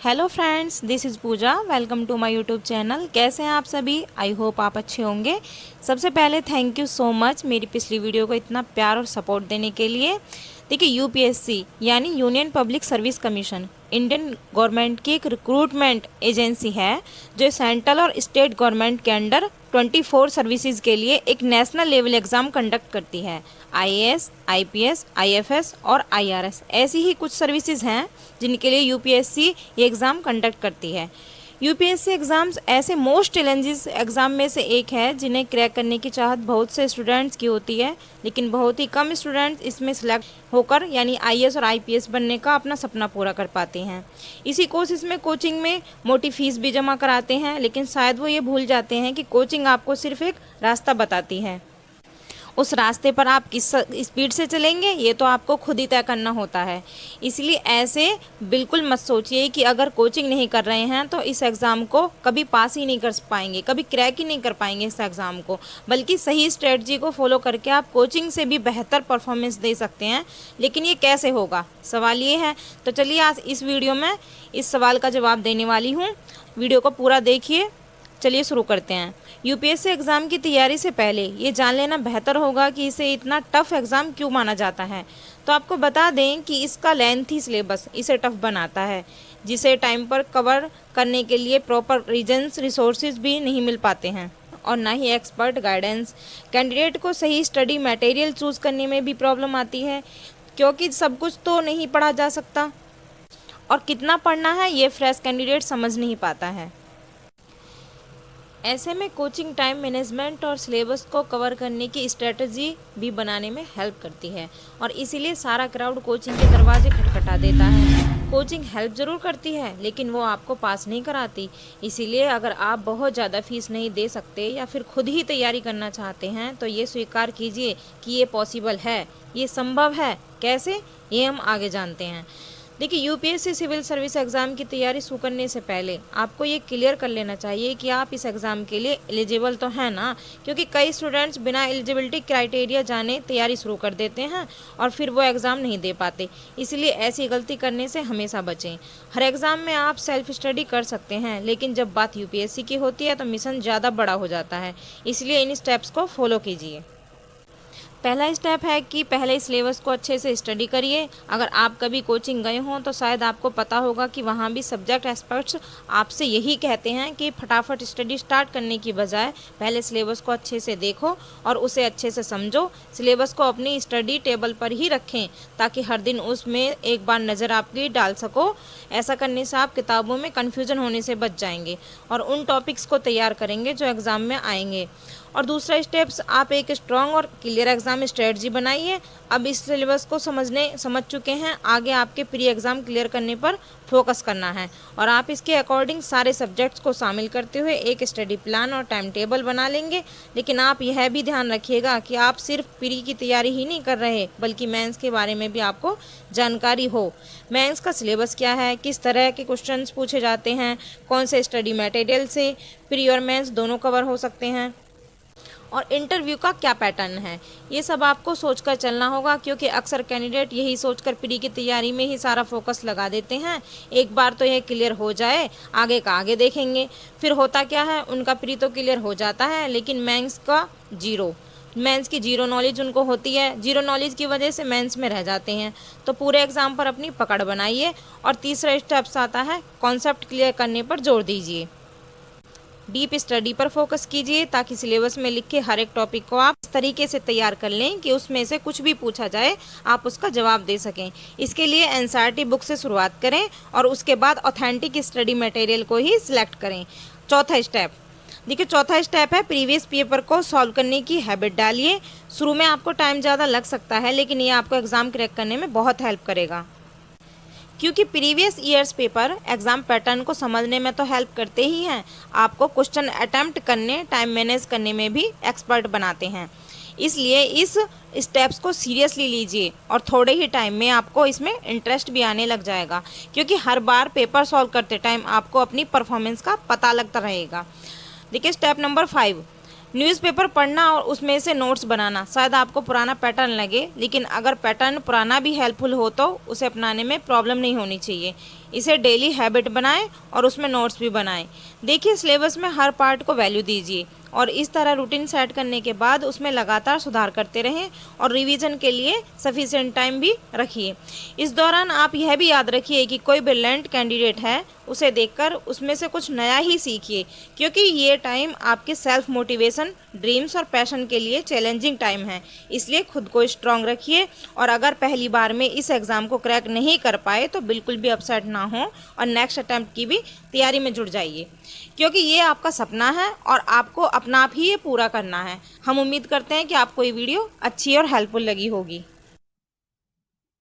Hello friends, this is Pooja. Welcome to my YouTube channel. कैसे हैं आप सभी? आई होप आप अच्छे होंगे। सबसे पहले थैंक यू सो मच मेरी पिछली वीडियो को इतना प्यार और सपोर्ट देने के लिए। देखिए, यूपीएससी यानी union public service commission Indian government की एक रिक्रूटमेंट एजेंसी है जो सेंट्रल और स्टेट गवर्नमेंट के अंडर 24 सर्विसेज के लिए एक नेशनल लेवल एग्ज़ाम कंडक्ट करती है। आईएएस, आईपीएस, आईएफएस और आईआरएस ऐसी ही कुछ सर्विसेज हैं जिनके लिए यूपीएससी ये एग्ज़ाम कंडक्ट करती है। यूपीएससी एग्ज़ाम्स ऐसे मोस्ट चैलेंजेस एग्ज़ाम में से एक है जिन्हें क्रैक करने की चाहत बहुत से स्टूडेंट्स की होती है, लेकिन बहुत ही कम स्टूडेंट्स इसमें सिलेक्ट होकर यानी आईएएस और आईपीएस बनने का अपना सपना पूरा कर पाते हैं। इसी कोशिश में कोचिंग में मोटी फीस भी जमा कराते हैं, लेकिन शायद वो ये भूल जाते हैं कि कोचिंग आपको सिर्फ एक रास्ता बताती है। उस रास्ते पर आप किस स्पीड से चलेंगे ये तो आपको खुद ही तय करना होता है। इसलिए ऐसे बिल्कुल मत सोचिए कि अगर कोचिंग नहीं कर रहे हैं तो इस एग्ज़ाम को कभी पास ही नहीं कर पाएंगे, कभी क्रैक ही नहीं कर पाएंगे इस एग्ज़ाम को। बल्कि सही स्ट्रेटजी को फॉलो करके आप कोचिंग से भी बेहतर परफॉर्मेंस दे सकते हैं। लेकिन ये कैसे होगा, सवाल ये है। तो चलिए आज इस वीडियो में इस सवाल का जवाब देने वाली हूँ। वीडियो को पूरा देखिए। चलिए शुरू करते हैं। यूपीएससी एग्ज़ाम की तैयारी से पहले ये जान लेना बेहतर होगा कि इसे इतना टफ एग्ज़ाम क्यों माना जाता है। तो आपको बता दें कि इसका लेंथी सिलेबस इसे टफ बनाता है, जिसे टाइम पर कवर करने के लिए प्रॉपर रीजन्स रिसोर्सेज भी नहीं मिल पाते हैं और ना ही एक्सपर्ट गाइडेंस। कैंडिडेट को सही स्टडी मटेरियल चूज़ करने में भी प्रॉब्लम आती है, क्योंकि सब कुछ तो नहीं पढ़ा जा सकता और कितना पढ़ना है ये फ्रेश कैंडिडेट समझ नहीं पाता है। ऐसे में कोचिंग टाइम मैनेजमेंट और सिलेबस को कवर करने की स्ट्रेटजी भी बनाने में हेल्प करती है और इसीलिए सारा क्राउड कोचिंग के दरवाजे खटखटा देता है। कोचिंग हेल्प ज़रूर करती है, लेकिन वो आपको पास नहीं कराती। इसीलिए अगर आप बहुत ज़्यादा फीस नहीं दे सकते या फिर खुद ही तैयारी करना चाहते हैं तो ये स्वीकार कीजिए कि ये पॉसिबल है, ये संभव है। कैसे, ये हम आगे जानते हैं। देखिए, यूपीएससी सिविल सर्विस एग्ज़ाम की तैयारी शुरू करने से पहले आपको ये क्लियर कर लेना चाहिए कि आप इस एग्ज़ाम के लिए एलिजिबल तो हैं ना, क्योंकि कई स्टूडेंट्स बिना एलिजिबिलिटी क्राइटेरिया जाने तैयारी शुरू कर देते हैं और फिर वो एग्ज़ाम नहीं दे पाते। इसलिए ऐसी गलती करने से हमेशा बचें। हर एग्ज़ाम में आप सेल्फ स्टडी कर सकते हैं, लेकिन जब बात यूपीएससी की होती है तो मिशन ज़्यादा बड़ा हो जाता है। इसलिए इन स्टेप्स को फॉलो कीजिए। पहला स्टेप है कि पहले सिलेबस को अच्छे से स्टडी करिए। अगर आप कभी कोचिंग गए हों तो शायद आपको पता होगा कि वहाँ भी सब्जेक्ट एक्सपर्ट्स आपसे यही कहते हैं कि फटाफट स्टडी स्टार्ट करने की बजाय पहले सिलेबस को अच्छे से देखो और उसे अच्छे से समझो। सिलेबस को अपनी स्टडी टेबल पर ही रखें ताकि हर दिन उसमें एक बार नज़र आपकी डाल सको। ऐसा करने से आप किताबों में कन्फ्यूज़न होने से बच जाएंगे और उन टॉपिक्स को तैयार करेंगे जो एग्ज़ाम में आएंगे। और दूसरा स्टेप्स, आप एक स्ट्रॉन्ग और क्लियर एग्ज़ाम स्ट्रेटजी बनाइए। अब इस सिलेबस को समझ चुके हैं, आगे आपके प्री एग्ज़ाम क्लियर करने पर फोकस करना है और आप इसके अकॉर्डिंग सारे सब्जेक्ट्स को शामिल करते हुए एक स्टडी प्लान और टाइम टेबल बना लेंगे। लेकिन आप यह भी ध्यान रखिएगा कि आप सिर्फ प्री की तैयारी ही नहीं कर रहे, बल्कि मेंस के बारे में भी आपको जानकारी हो। मेंस का सिलेबस क्या है, किस तरह के क्वेश्चंस पूछे जाते हैं, कौन से स्टडी मटेरियल से प्री और मेंस दोनों कवर हो सकते हैं और इंटरव्यू का क्या पैटर्न है, ये सब आपको सोचकर चलना होगा। क्योंकि अक्सर कैंडिडेट यही सोचकर प्री की तैयारी में ही सारा फोकस लगा देते हैं। एक बार तो यह क्लियर हो जाए, आगे का आगे देखेंगे। फिर होता क्या है, उनका प्री तो क्लियर हो जाता है लेकिन मेंस का मेंस की जीरो नॉलेज उनको होती है। जीरो नॉलेज की वजह से मेंस में रह जाते हैं। तो पूरे एग्ज़ाम पर अपनी पकड़ बनाइए। और तीसरा स्टेप्स आता है, कॉन्सेप्ट क्लियर करने पर जोर दीजिए। डीप स्टडी पर फोकस कीजिए ताकि सिलेबस में लिखे हर एक टॉपिक को आप इस तरीके से तैयार कर लें कि उसमें से कुछ भी पूछा जाए आप उसका जवाब दे सकें। इसके लिए एनसीईआरटी बुक से शुरुआत करें और उसके बाद ऑथेंटिक स्टडी मटेरियल को ही सिलेक्ट करें। चौथा स्टेप, देखिए चौथा स्टेप है प्रीवियस पेपर को सॉल्व करने की हैबिट डालिए। शुरू में आपको टाइम ज़्यादा लग सकता है, लेकिन ये आपको एग्ज़ाम क्रैक करने में बहुत हेल्प करेगा। क्योंकि previous years paper exam pattern को समझने में तो हेल्प करते ही हैं, आपको क्वेश्चन अटैम्प्ट करने, टाइम मैनेज करने में भी एक्सपर्ट बनाते हैं। इसलिए इस स्टेप्स को सीरियसली लीजिए और थोड़े ही टाइम में आपको इसमें इंटरेस्ट भी आने लग जाएगा, क्योंकि हर बार पेपर सॉल्व करते टाइम आपको अपनी परफॉर्मेंस का पता लगता रहेगा। देखिए स्टेप नंबर 5, न्यूज़पेपर पढ़ना और उसमें से नोट्स बनाना शायद आपको पुराना पैटर्न लगे, लेकिन अगर पैटर्न पुराना भी हेल्पफुल हो तो उसे अपनाने में प्रॉब्लम नहीं होनी चाहिए। इसे डेली हैबिट बनाएं और उसमें नोट्स भी बनाएं। देखिए, सिलेबस में हर पार्ट को वैल्यू दीजिए और इस तरह रूटीन सेट करने के बाद उसमें लगातार सुधार करते रहें और रिवीजन के लिए सफिशिएंट टाइम भी रखिए। इस दौरान आप यह भी याद रखिए कि कोई ब्रिलियंट कैंडिडेट है, उसे देखकर उसमें से कुछ नया ही सीखिए, क्योंकि ये टाइम आपके सेल्फ मोटिवेशन, ड्रीम्स और पैशन के लिए चैलेंजिंग टाइम है। इसलिए खुद को स्ट्रांग रखिए और अगर पहली बार में इस एग्ज़ाम को क्रैक नहीं कर पाए तो बिल्कुल भी अपसेट ना हो और नेक्स्ट अटैम्प्ट की भी तैयारी में जुट जाइए, क्योंकि ये आपका सपना है और आपको अपना आप ही ये पूरा करना है। हम उम्मीद करते हैं कि आपको ये वीडियो अच्छी और हेल्पफुल लगी होगी।